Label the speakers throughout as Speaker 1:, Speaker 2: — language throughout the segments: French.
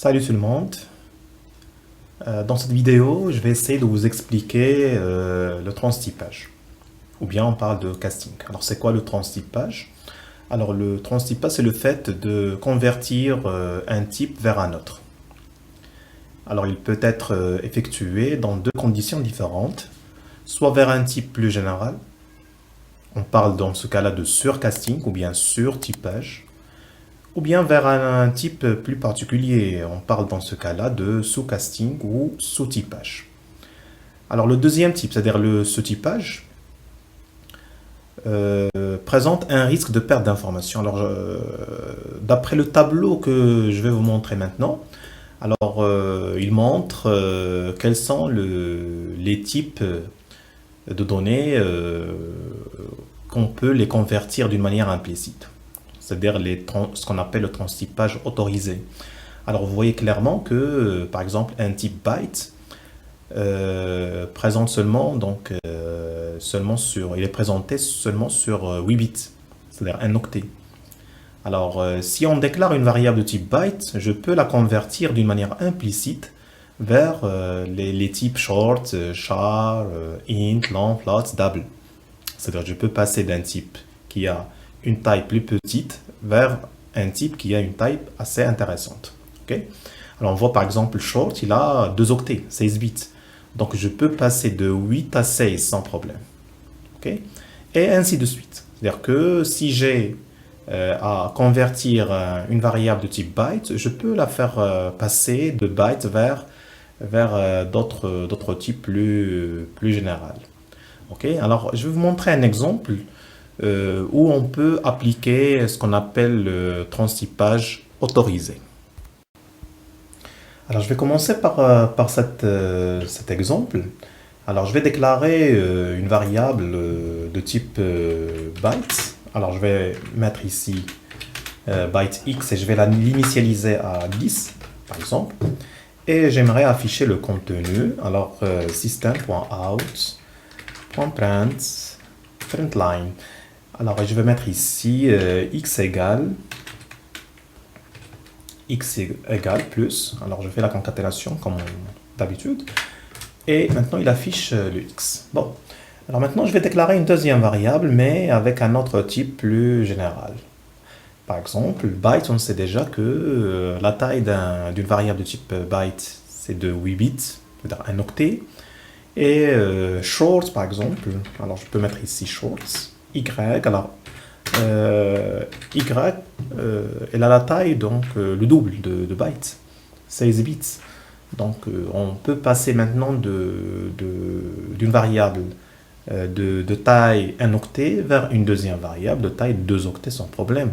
Speaker 1: Salut tout le monde. Dans cette vidéo, je vais essayer de vous expliquer le transtypage. Ou bien on parle de casting. Alors c'est quoi le transtypage? Alors le transtypage, c'est le fait de convertir un type vers un autre. Alors il peut être effectué dans deux conditions différentes. Soit vers un type plus général. On parle dans ce cas-là de surcasting ou bien surtypage. Ou bien vers un type plus particulier. On parle dans ce cas-là de sous-casting ou sous-typage. Alors le deuxième type, c'est-à-dire le sous-typage, présente un risque de perte d'information. Alors d'après le tableau que je vais vous montrer maintenant, il montre quels sont les types de données qu'on peut les convertir d'une manière implicite. C'est-à-dire ce qu'on appelle le transtypage autorisé. Alors vous voyez clairement que, par exemple, un type byte présente il est présenté seulement sur 8 bits, c'est-à-dire un octet. Alors si on déclare une variable de type byte, je peux la convertir d'une manière implicite vers les types short, char, int, long, float, double. C'est-à-dire que je peux passer d'un type qui a une taille plus petite vers un type qui a une taille assez intéressante. Okay. Alors on voit par exemple short, il a 2 octets, 16 bits. Donc je peux passer de 8 à 16 sans problème. Okay. Et ainsi de suite. C'est-à-dire que si j'ai à convertir une variable de type byte, je peux la faire passer de byte vers d'autres types plus généraux. Okay. Alors je vais vous montrer un exemple où on peut appliquer ce qu'on appelle le transtypage autorisé. Alors je vais commencer par cet exemple. Alors je vais déclarer une variable de type byte. Alors je vais mettre ici byte x et je vais l'initialiser à 10 par exemple. Et j'aimerais afficher le contenu. Alors system.out.println. Alors, je vais mettre ici x égale plus. Alors, je fais la concaténation comme d'habitude. Et maintenant, il affiche le x. Bon. Alors maintenant, je vais déclarer une deuxième variable, mais avec un autre type plus général. Par exemple, byte, on sait déjà que la taille d'une variable de type byte, c'est de 8 bits, c'est-à-dire un octet. Et short, par exemple, alors je peux mettre ici shorts. Y, alors elle a la taille, donc le double de bytes, 16 bits. Donc on peut passer maintenant d'une variable de taille 1 octet vers une deuxième variable de taille 2 octets sans problème.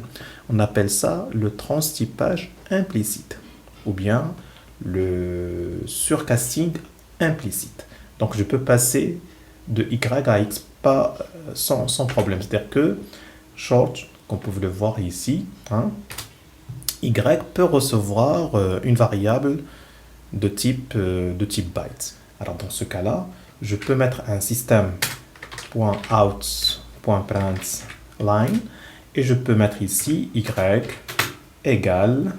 Speaker 1: On appelle ça le transtypage implicite ou bien le surcasting implicite. Donc je peux passer de y à x pas sans problème. C'est-à-dire que short, comme vous pouvez le voir ici, y peut recevoir une variable de type byte. Alors dans ce cas-là, je peux mettre un system.out.println et je peux mettre ici y égale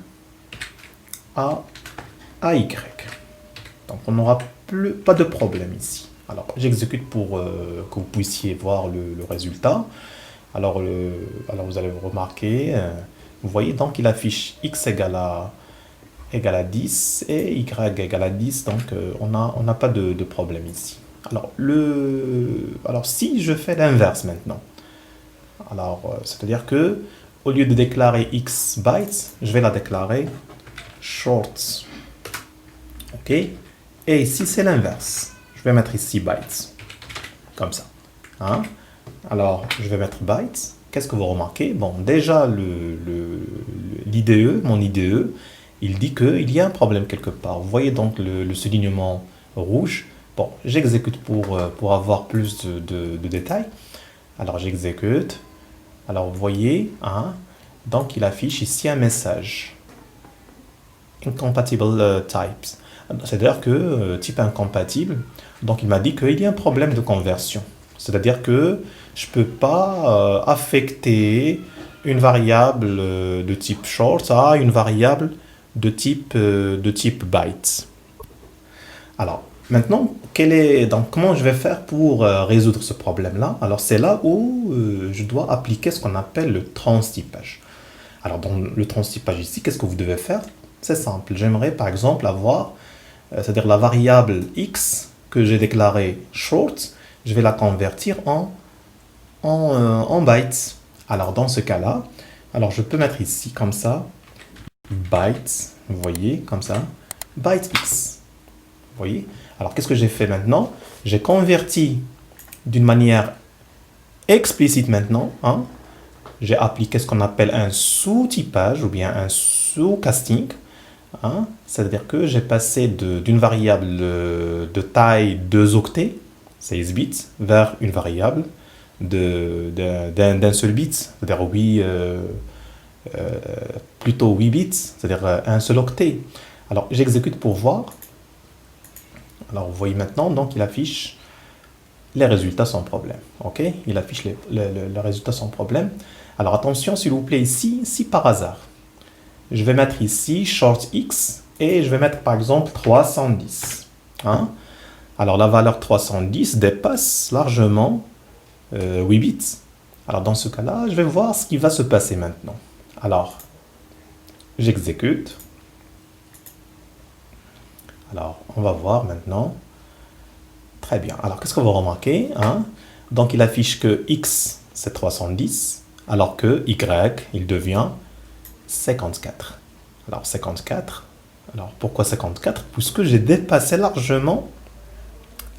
Speaker 1: à y. Donc on n'aura pas de problème ici. Alors, j'exécute pour que vous puissiez voir le résultat. Alors vous allez vous remarquer, vous voyez, donc il affiche x égale à 10 et y égale à 10, donc on n'a pas de problème ici. Alors si je fais l'inverse maintenant, c'est-à-dire que au lieu de déclarer x bytes, je vais la déclarer shorts. Ok. Et ici, c'est l'inverse. Je vais mettre ici bytes, comme ça. Alors, je vais mettre bytes. Qu'est-ce que vous remarquez? Bon, déjà, mon IDE, il dit qu'il y a un problème quelque part. Vous voyez donc le soulignement rouge. Bon, j'exécute pour avoir plus de détails. Alors, j'exécute. Alors, vous voyez, donc il affiche ici un message. Incompatible types. C'est-à-dire que type incompatible, donc il m'a dit qu'il y a un problème de conversion. C'est-à-dire que je ne peux pas affecter une variable de type short à une variable de type byte. Alors, maintenant, donc, comment je vais faire pour résoudre ce problème-là? Alors, c'est là où je dois appliquer ce qu'on appelle le transtypage. Alors, dans le transtypage ici, qu'est-ce que vous devez faire? C'est simple. J'aimerais, par exemple, avoir, c'est-à-dire la variable x que j'ai déclarée short, je vais la convertir en bytes. Alors, dans ce cas-là, alors je peux mettre ici, comme ça, bytes, vous voyez, comme ça, byte x. Vous voyez? Alors, qu'est-ce que j'ai fait maintenant? J'ai converti d'une manière explicite maintenant, hein. J'ai appliqué ce qu'on appelle un sous-typage ou bien un sous-casting. Hein. C'est-à-dire que j'ai passé d'une variable de taille 2 octets, 16 bits, vers une variable d'un seul bit, c'est-à-dire plutôt 8 bits, c'est-à-dire un seul octet. Alors, j'exécute pour voir. Alors, vous voyez maintenant, donc il affiche les résultats sans problème. Ok? Il affiche les résultats sans problème. Alors, attention, s'il vous plaît, ici, si par hasard, je vais mettre ici short x et je vais mettre par exemple 310. Hein? Alors, la valeur 310 dépasse largement 8 bits. Alors, dans ce cas-là, je vais voir ce qui va se passer maintenant. Alors, j'exécute. Alors, on va voir maintenant. Très bien. Alors, qu'est-ce que vous remarquez? Hein? Donc, il affiche que x, c'est 310, alors que y, il devient 54. Alors, 54. Alors, pourquoi 54? Puisque j'ai dépassé largement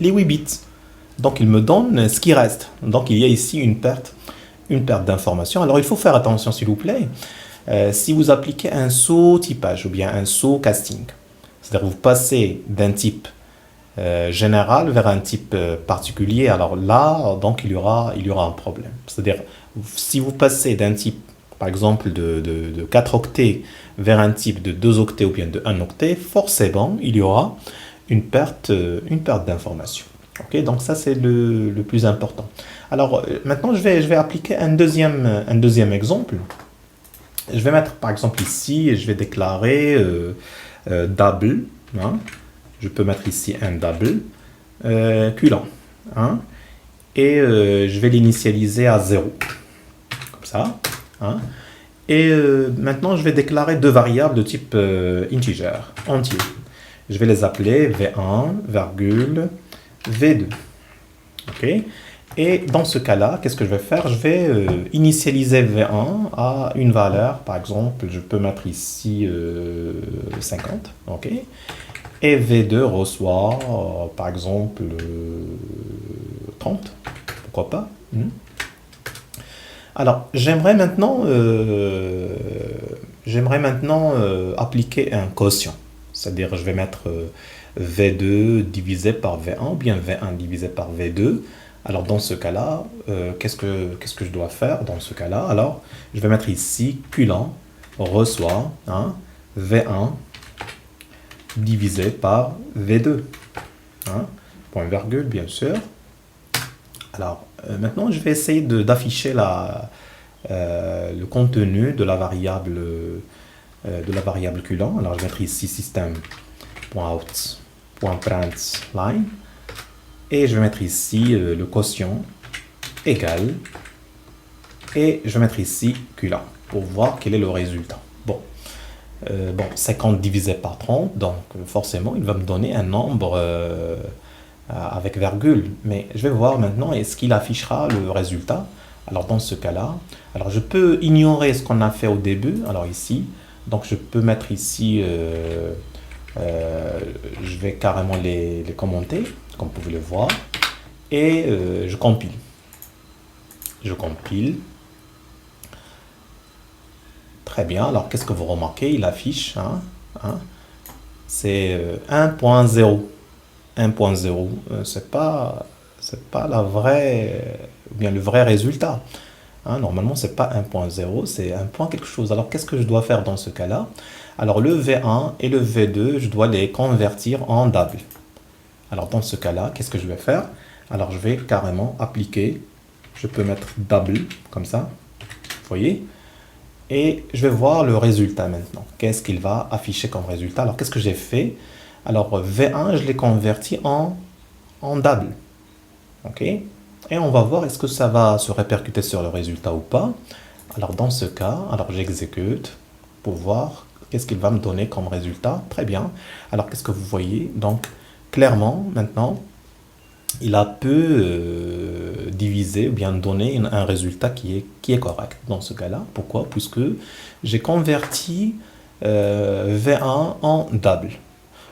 Speaker 1: les 8 bits. Donc, il me donne ce qui reste. Donc, il y a ici une perte d'information. Alors, il faut faire attention, s'il vous plaît. Si vous appliquez un sous-typage ou bien un sous-casting, c'est-à-dire vous passez d'un type général vers un type particulier, alors là, donc il y aura un problème. C'est-à-dire, si vous passez d'un type, par exemple, de 4 octets vers un type de 2 octets ou bien de 1 octet, forcément, il y aura une perte d'information. Okay, donc ça, c'est le plus important. Alors, maintenant, je vais appliquer un deuxième exemple. Je vais mettre, par exemple, ici, je vais déclarer double. Hein. Je peux mettre ici un double culant. Hein. Et je vais l'initialiser à 0. Comme ça. Hein. Et maintenant, je vais déclarer deux variables de type integer, entier. Je vais les appeler V1, V2. OK. Et dans ce cas-là, qu'est-ce que je vais faire? Je vais initialiser V1 à une valeur, par exemple, je peux mettre ici 50. OK. Et V2 reçoit, par exemple, 30. Pourquoi pas? Alors, j'aimerais maintenant appliquer un quotient. C'est-à-dire, je vais mettre V2 divisé par V1 ou bien V1 divisé par V2. Alors, dans ce cas-là, qu'est-ce que je dois faire dans ce cas-là? Alors, je vais mettre ici culant reçoit V1 divisé par V2. Hein, point virgule, bien sûr. Alors, maintenant, je vais essayer d'afficher le contenu de la variable culant. Alors, je vais mettre ici system.out.println et je vais mettre ici le quotient égal et je vais mettre ici culant pour voir quel est le résultat. Bon, 50 divisé par 30, donc forcément, il va me donner un nombre avec virgule. Mais je vais voir maintenant, est-ce qu'il affichera le résultat? Alors, dans ce cas-là, alors je peux ignorer ce qu'on a fait au début. Alors, ici, donc je peux mettre ici, je vais carrément les commenter, comme vous pouvez le voir. Et je compile. Je compile. Très bien. Alors, qu'est-ce que vous remarquez? Il affiche, c'est 1.0. 1.0, c'est pas la vraie, ou bien le vrai résultat. Normalement, c'est pas 1.0, c'est 1 point quelque chose. Alors, qu'est-ce que je dois faire dans ce cas-là? Alors, le V1 et le V2, je dois les convertir en double. Alors, dans ce cas-là, qu'est-ce que je vais faire? Alors, je vais carrément appliquer, je peux mettre double, comme ça, vous voyez? Et je vais voir le résultat maintenant. Qu'est-ce qu'il va afficher comme résultat? Alors, qu'est-ce que j'ai fait? Alors, V1, je l'ai converti en double. OK? Et on va voir est-ce que ça va se répercuter sur le résultat ou pas. Alors, dans ce cas, alors j'exécute pour voir qu'est-ce qu'il va me donner comme résultat. Très bien. Alors, qu'est-ce que vous voyez? Donc, clairement, maintenant, il a pu diviser ou bien donner un résultat qui est correct dans ce cas-là. Pourquoi? Puisque j'ai converti V1 en double.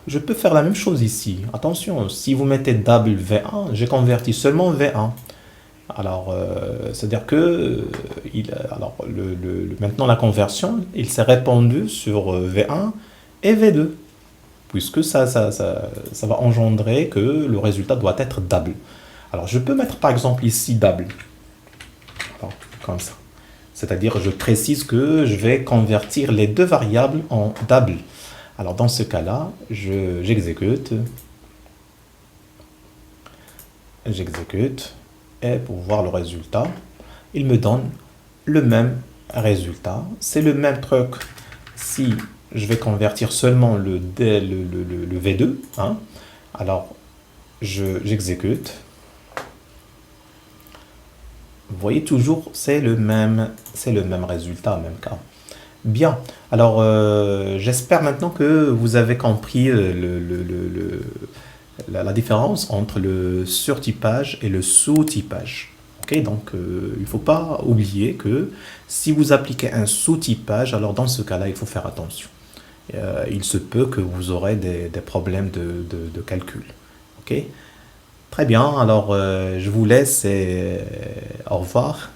Speaker 1: Je peux faire la même chose ici. Attention, si vous mettez double V1, j'ai converti seulement V1. Alors, c'est-à-dire que alors, maintenant la conversion, il s'est répandu sur V1 et V2 puisque ça va engendrer que le résultat doit être double. Alors, je peux mettre par exemple ici double, alors, comme ça. C'est-à-dire, je précise que je vais convertir les deux variables en double. Alors, dans ce cas-là, j'exécute, et pour voir le résultat, il me donne le même résultat. C'est le même truc si je vais convertir seulement le V2. Hein. Alors, j'exécute. Vous voyez toujours, c'est le même résultat, même cas. Bien. Alors, j'espère maintenant que vous avez compris la différence entre le surtypage et le sous-typage. Ok, donc, il ne faut pas oublier que si vous appliquez un sous-typage, alors dans ce cas-là, il faut faire attention. Il se peut que vous aurez des problèmes de calcul. Ok? Très bien, alors je vous laisse et au revoir.